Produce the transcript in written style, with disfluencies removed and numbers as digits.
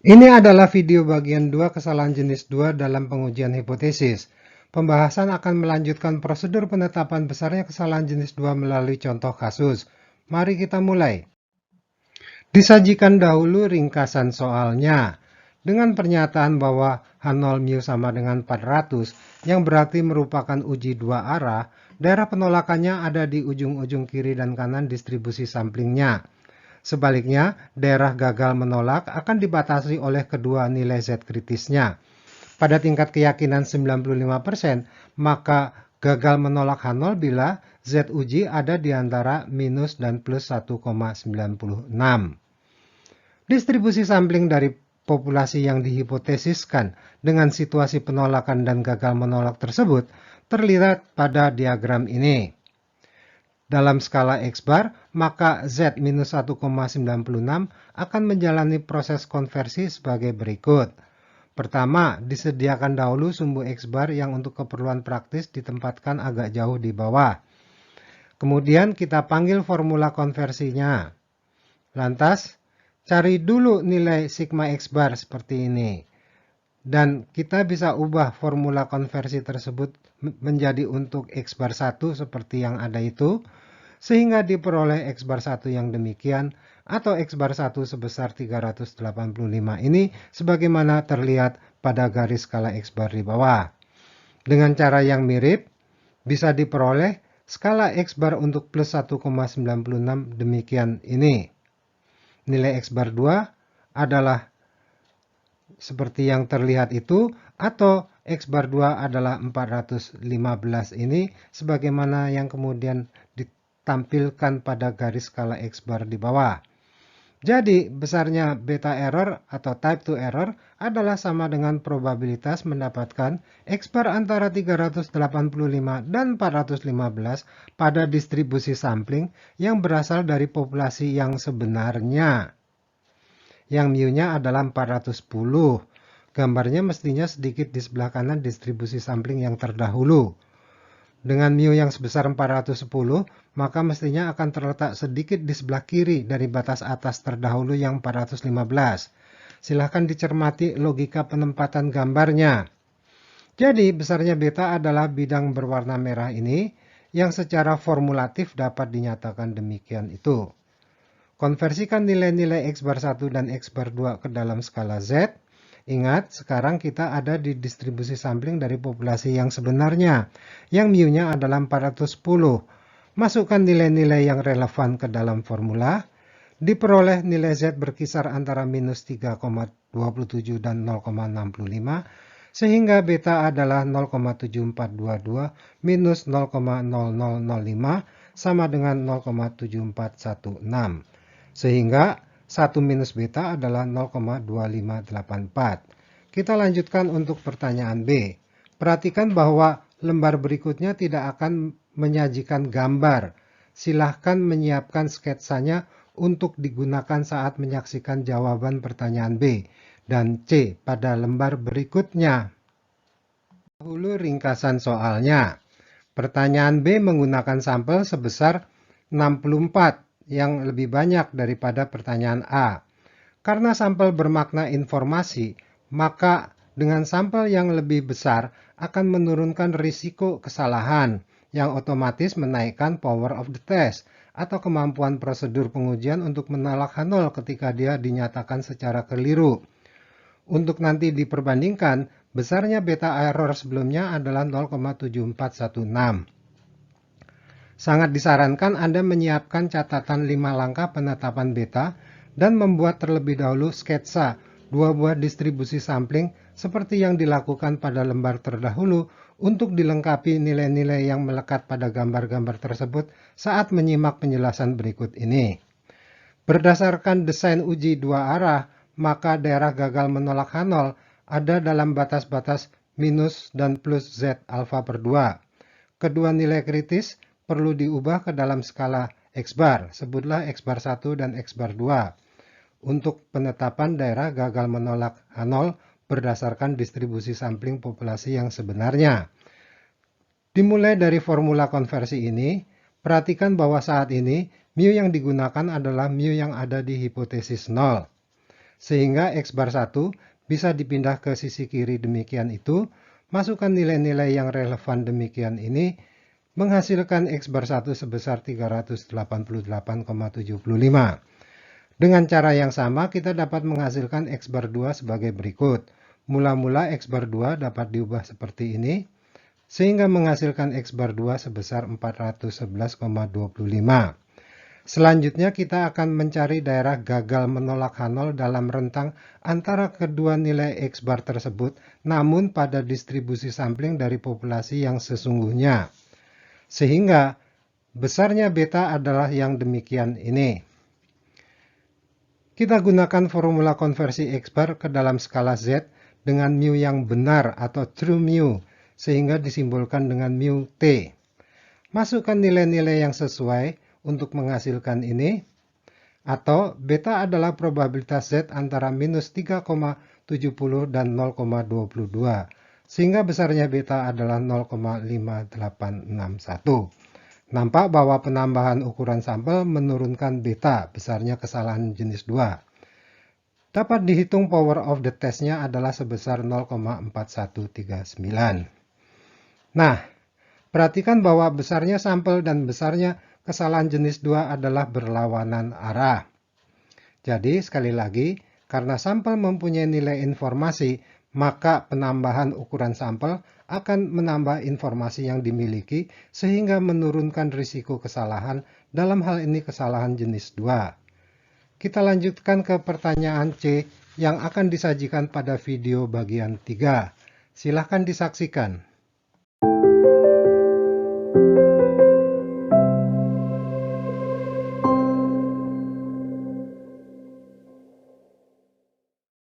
Ini adalah video bagian 2 kesalahan jenis 2 dalam pengujian hipotesis. Pembahasan akan melanjutkan prosedur penetapan besarnya kesalahan jenis 2 melalui contoh kasus. Mari kita mulai. Disajikan dahulu ringkasan soalnya. Dengan pernyataan bahwa H0 sama dengan 400, yang berarti merupakan uji dua arah, daerah penolakannya ada di ujung-ujung kiri dan kanan distribusi samplingnya. Sebaliknya, daerah gagal menolak akan dibatasi oleh kedua nilai Z kritisnya. Pada tingkat keyakinan 95%, maka gagal menolak H0 bila Z uji ada di antara minus dan plus 1,96. Distribusi sampling dari populasi yang dihipotesiskan dengan situasi penolakan dan gagal menolak tersebut terlihat pada diagram ini. Dalam skala X-bar, maka Z minus 1,96 akan menjalani proses konversi sebagai berikut. Pertama, disediakan dahulu sumbu X-bar yang untuk keperluan praktis ditempatkan agak jauh di bawah. Kemudian kita panggil formula konversinya. Lantas, cari dulu nilai sigma X-bar seperti ini. Dan kita bisa ubah formula konversi tersebut menjadi untuk X-bar 1 seperti yang ada itu, sehingga diperoleh X-bar 1 yang demikian, atau X-bar 1 sebesar 385 ini sebagaimana terlihat pada garis skala X-bar di bawah. Dengan cara yang mirip, bisa diperoleh skala X-bar untuk plus 1,96 demikian ini. Nilai X-bar 2 adalah seperti yang terlihat itu, atau X-bar 2 adalah 415 ini, sebagaimana yang kemudian ditampilkan pada garis skala X-bar di bawah. Jadi, besarnya beta error atau type 2 error adalah sama dengan probabilitas mendapatkan X-bar antara 385 dan 415 pada distribusi sampling yang berasal dari populasi yang sebenarnya. Yang mu-nya adalah 410. Gambarnya mestinya sedikit di sebelah kanan distribusi sampling yang terdahulu. Dengan mu yang sebesar 410, maka mestinya akan terletak sedikit di sebelah kiri dari batas atas terdahulu yang 415. Silahkan dicermati logika penempatan gambarnya. Jadi, besarnya beta adalah bidang berwarna merah ini, yang secara formulatif dapat dinyatakan demikian itu. Konversikan nilai-nilai X-bar 1 dan X-bar 2 ke dalam skala Z. Ingat, sekarang kita ada di distribusi sampling dari populasi yang sebenarnya, yang mu-nya adalah 410. Masukkan nilai-nilai yang relevan ke dalam formula. Diperoleh nilai Z berkisar antara minus 3,27 dan 0,65, sehingga beta adalah 0,7422 minus 0,0005 sama dengan 0,7416. Sehingga 1 minus beta adalah 0,2584. Kita lanjutkan untuk pertanyaan B. Perhatikan bahwa lembar berikutnya tidak akan menyajikan gambar. Silahkan menyiapkan sketsanya untuk digunakan saat menyaksikan jawaban pertanyaan B dan C pada lembar berikutnya. Dahulu ringkasan soalnya. Pertanyaan B menggunakan sampel sebesar 64. Yang lebih banyak daripada pertanyaan A. Karena sampel bermakna informasi, maka dengan sampel yang lebih besar akan menurunkan risiko kesalahan, yang otomatis menaikkan power of the test, atau kemampuan prosedur pengujian untuk menolak H0 ketika dia dinyatakan secara keliru. Untuk nanti diperbandingkan, besarnya beta error sebelumnya adalah 0,7416. Sangat disarankan Anda menyiapkan catatan 5 langkah penetapan beta dan membuat terlebih dahulu sketsa 2 buah distribusi sampling seperti yang dilakukan pada lembar terdahulu untuk dilengkapi nilai-nilai yang melekat pada gambar-gambar tersebut saat menyimak penjelasan berikut ini. Berdasarkan desain uji dua arah, maka daerah gagal menolak H0 ada dalam batas-batas minus dan plus Z alfa per 2. Kedua nilai kritis perlu diubah ke dalam skala X-bar, sebutlah X-bar 1 dan X-bar 2, untuk penetapan daerah gagal menolak H0 berdasarkan distribusi sampling populasi yang sebenarnya. Dimulai dari formula konversi ini, perhatikan bahwa saat ini mu yang digunakan adalah mu yang ada di hipotesis 0. sehingga X bar 1 bisa dipindah ke sisi kiri demikian itu, masukkan nilai-nilai yang relevan demikian ini, menghasilkan X bar 1 sebesar 388,75. Dengan cara yang sama, kita dapat menghasilkan X bar 2 sebagai berikut. Mula-mula X bar 2 dapat diubah seperti ini, sehingga menghasilkan X bar 2 sebesar 411,25. Selanjutnya kita akan mencari daerah gagal menolak H0 dalam rentang antara kedua nilai X bar tersebut, namun pada distribusi sampling dari populasi yang sesungguhnya. Sehingga besarnya beta adalah yang demikian ini. Kita gunakan formula konversi X bar ke dalam skala Z dengan mu yang benar atau true mu, sehingga disimbolkan dengan mu T. Masukkan nilai-nilai yang sesuai untuk menghasilkan ini, atau beta adalah probabilitas Z antara minus 3,70 dan 0,22, sehingga besarnya beta adalah 0,5861. Nampak bahwa penambahan ukuran sampel menurunkan beta, besarnya kesalahan jenis 2. Dapat dihitung power of the test-nya adalah sebesar 0,4139. Nah, perhatikan bahwa besarnya sampel dan besarnya kesalahan jenis 2 adalah berlawanan arah. Jadi, sekali lagi, karena sampel mempunyai nilai informasi, maka penambahan ukuran sampel akan menambah informasi yang dimiliki sehingga menurunkan risiko kesalahan, dalam hal ini kesalahan jenis 2. Kita lanjutkan ke pertanyaan C yang akan disajikan pada video bagian 3. Silahkan disaksikan.